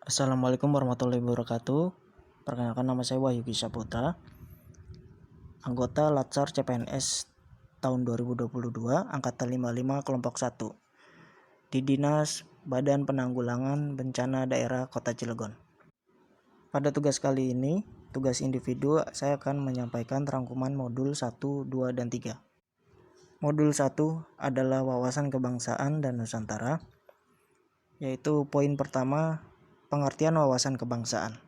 Assalamualaikum warahmatullahi wabarakatuh. Perkenalkan, nama saya Wahyu Saputra, anggota Latsar CPNS tahun 2022, angkatan 55 kelompok 1 di Dinas Badan Penanggulangan Bencana Daerah Kota Cilegon. Pada tugas kali ini, tugas individu, saya akan menyampaikan rangkuman modul 1, 2, dan 3. Modul 1 adalah wawasan kebangsaan dan Nusantara, yaitu poin pertama, pengertian wawasan kebangsaan.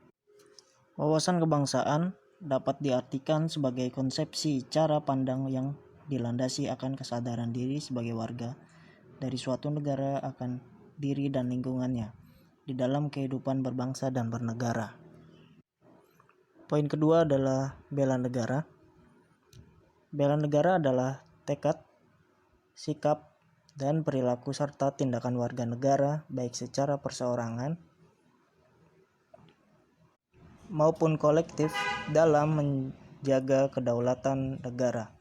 Wawasan kebangsaan dapat diartikan sebagai konsepsi cara pandang yang dilandasi akan kesadaran diri sebagai warga dari suatu negara akan diri dan lingkungannya di dalam kehidupan berbangsa dan bernegara. Poin kedua adalah bela negara. Bela negara adalah tekad, sikap, dan perilaku serta tindakan warga negara baik secara perseorangan maupun kolektif dalam menjaga kedaulatan negara,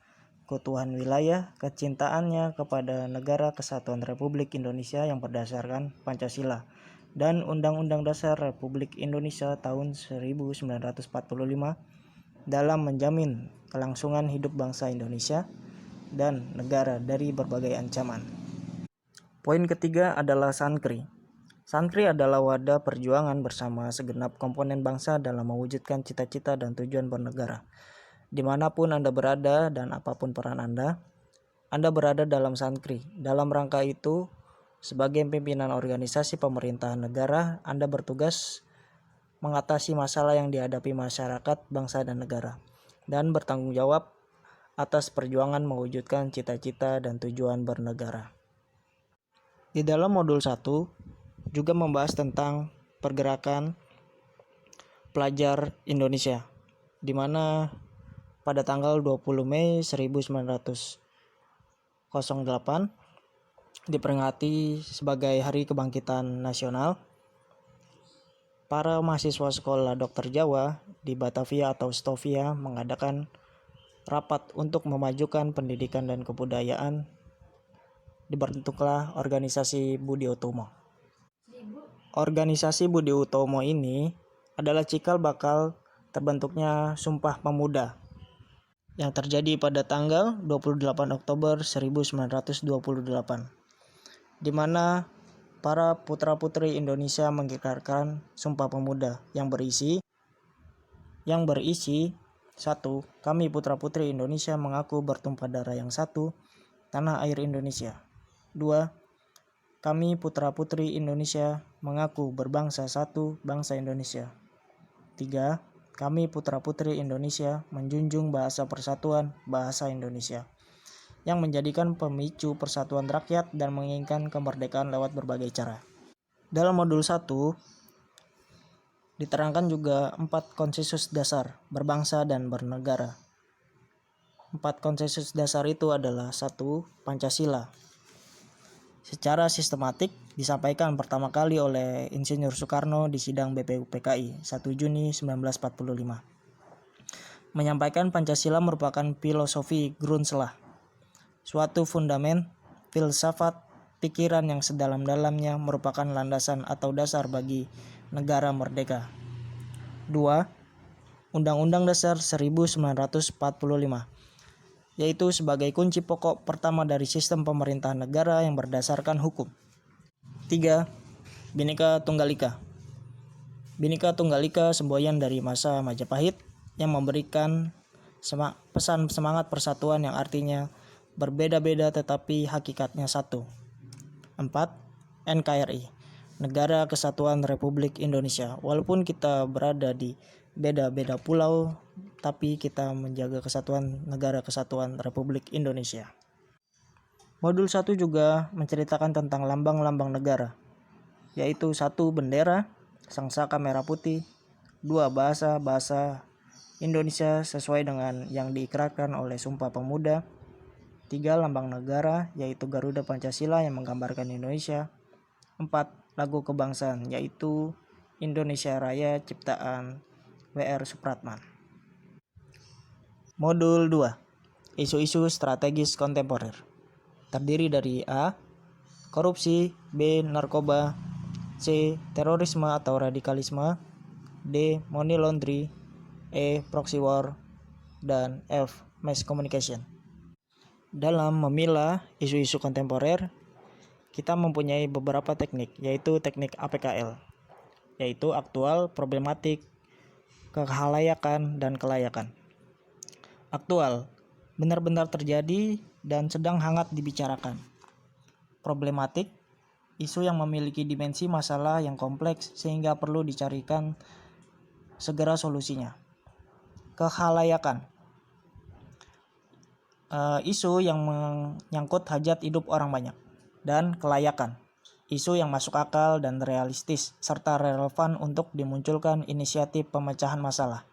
keutuhan wilayah, kecintaannya kepada Negara Kesatuan Republik Indonesia yang berdasarkan Pancasila dan Undang-Undang Dasar Republik Indonesia tahun 1945 dalam menjamin kelangsungan hidup bangsa Indonesia dan negara dari berbagai ancaman. Poin ketiga adalah Sankri. Sankri adalah wadah perjuangan bersama segenap komponen bangsa dalam mewujudkan cita-cita dan tujuan bernegara. Dimanapun Anda berada dan apapun peran Anda berada dalam Sankri. Dalam rangka itu, sebagai pimpinan organisasi pemerintahan negara, Anda bertugas mengatasi masalah yang dihadapi masyarakat, bangsa, dan negara, dan bertanggung jawab atas perjuangan mewujudkan cita-cita dan tujuan bernegara. Di dalam modul 1, juga membahas tentang pergerakan pelajar Indonesia, di mana pada tanggal 20 Mei 1908 diperingati sebagai Hari Kebangkitan Nasional. Para mahasiswa Sekolah Dokter Jawa di Batavia atau Stovia mengadakan rapat untuk memajukan pendidikan dan kebudayaan. Dibentuklah organisasi Budi Utomo. Organisasi Budi Utomo ini adalah cikal bakal terbentuknya Sumpah Pemuda yang terjadi pada tanggal 28 Oktober 1928, di mana para putra-putri Indonesia mengikrarkan Sumpah Pemuda yang berisi 1. Kami putra-putri Indonesia mengaku bertumpah darah yang satu, tanah air Indonesia. 2. Kami putra-putri Indonesia mengaku berbangsa satu, bangsa Indonesia. 3. Kami putra-putri Indonesia menjunjung bahasa persatuan, bahasa Indonesia, yang menjadikan pemicu persatuan rakyat dan menginginkan kemerdekaan lewat berbagai cara. Dalam modul 1, diterangkan juga 4 konsensus dasar berbangsa dan bernegara. 4 konsensus dasar itu adalah 1. Pancasila. Secara sistematik disampaikan pertama kali oleh Insinyur Soekarno di sidang BPUPKI 1 Juni 1945. Menyampaikan Pancasila merupakan filosofi Grundslah, suatu fundamen filsafat pikiran yang sedalam-dalamnya merupakan landasan atau dasar bagi negara merdeka. 2. Undang-Undang Dasar 1945, yaitu sebagai kunci pokok pertama dari sistem pemerintahan negara yang berdasarkan hukum. 3. Bhinneka Tunggal Ika. Bhinneka Tunggal Ika semboyan dari masa Majapahit yang memberikan pesan semangat persatuan yang artinya berbeda-beda tetapi hakikatnya satu. 4. NKRI, Negara Kesatuan Republik Indonesia. Walaupun kita berada di beda-beda pulau, tapi kita menjaga kesatuan Negara Kesatuan Republik Indonesia. Modul 1 juga menceritakan tentang lambang-lambang negara, yaitu 1. Bendera, sangsaka merah putih. 2. Bahasa Indonesia sesuai dengan yang diikrarkan oleh Sumpah Pemuda. 3. Lambang negara, yaitu Garuda Pancasila yang menggambarkan Indonesia. 4. Lagu kebangsaan, yaitu Indonesia Raya ciptaan W.R. Supratman. Modul 2, isu-isu strategis kontemporer, terdiri dari A. Korupsi, B. Narkoba, C. Terorisme atau radikalisme. D. Money laundry. E. Proxy war. Dan F. Mass communication. Dalam memilah isu-isu kontemporer, kita mempunyai beberapa teknik, yaitu teknik APKL, yaitu aktual, problematik, kekhalayakan, dan kelayakan. Aktual, benar-benar terjadi dan sedang hangat dibicarakan. Problematik, isu yang memiliki dimensi masalah yang kompleks sehingga perlu dicarikan segera solusinya. Kekhalayakan, isu yang menyangkut hajat hidup orang banyak. Dan kelayakan, isu yang masuk akal dan realistis serta relevan untuk dimunculkan inisiatif pemecahan masalah.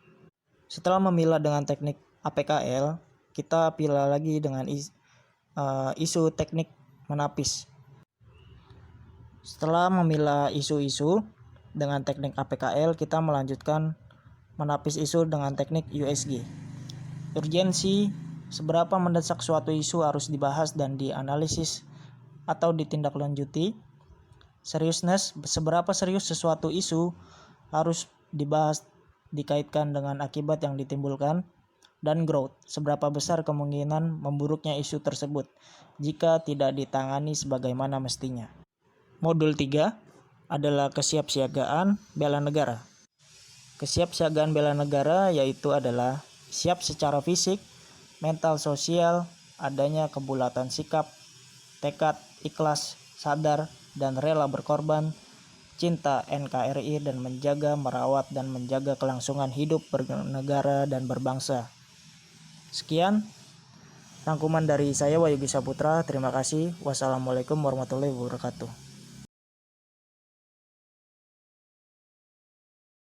Setelah memilah dengan teknik APKL, kita pilih lagi dengan isu teknik menapis. Setelah memilah isu-isu dengan teknik APKL, kita melanjutkan menapis isu dengan teknik USG. Urgensi, seberapa mendesak suatu isu harus dibahas dan dianalisis atau ditindaklanjuti. Seriousness, seberapa serius sesuatu isu harus dibahas dikaitkan dengan akibat yang ditimbulkan. Dan growth, seberapa besar kemungkinan memburuknya isu tersebut jika tidak ditangani sebagaimana mestinya. Modul 3 adalah kesiapsiagaan bela negara. Kesiapsiagaan bela negara yaitu adalah siap secara fisik, mental, sosial, adanya kebulatan sikap, tekad, ikhlas, sadar, dan rela berkorban, cinta NKRI, dan menjaga, merawat, dan menjaga kelangsungan hidup bernegara dan berbangsa. Sekian rangkuman dari saya, Wahyu Saputra. Terima kasih. Wassalamualaikum warahmatullahi wabarakatuh.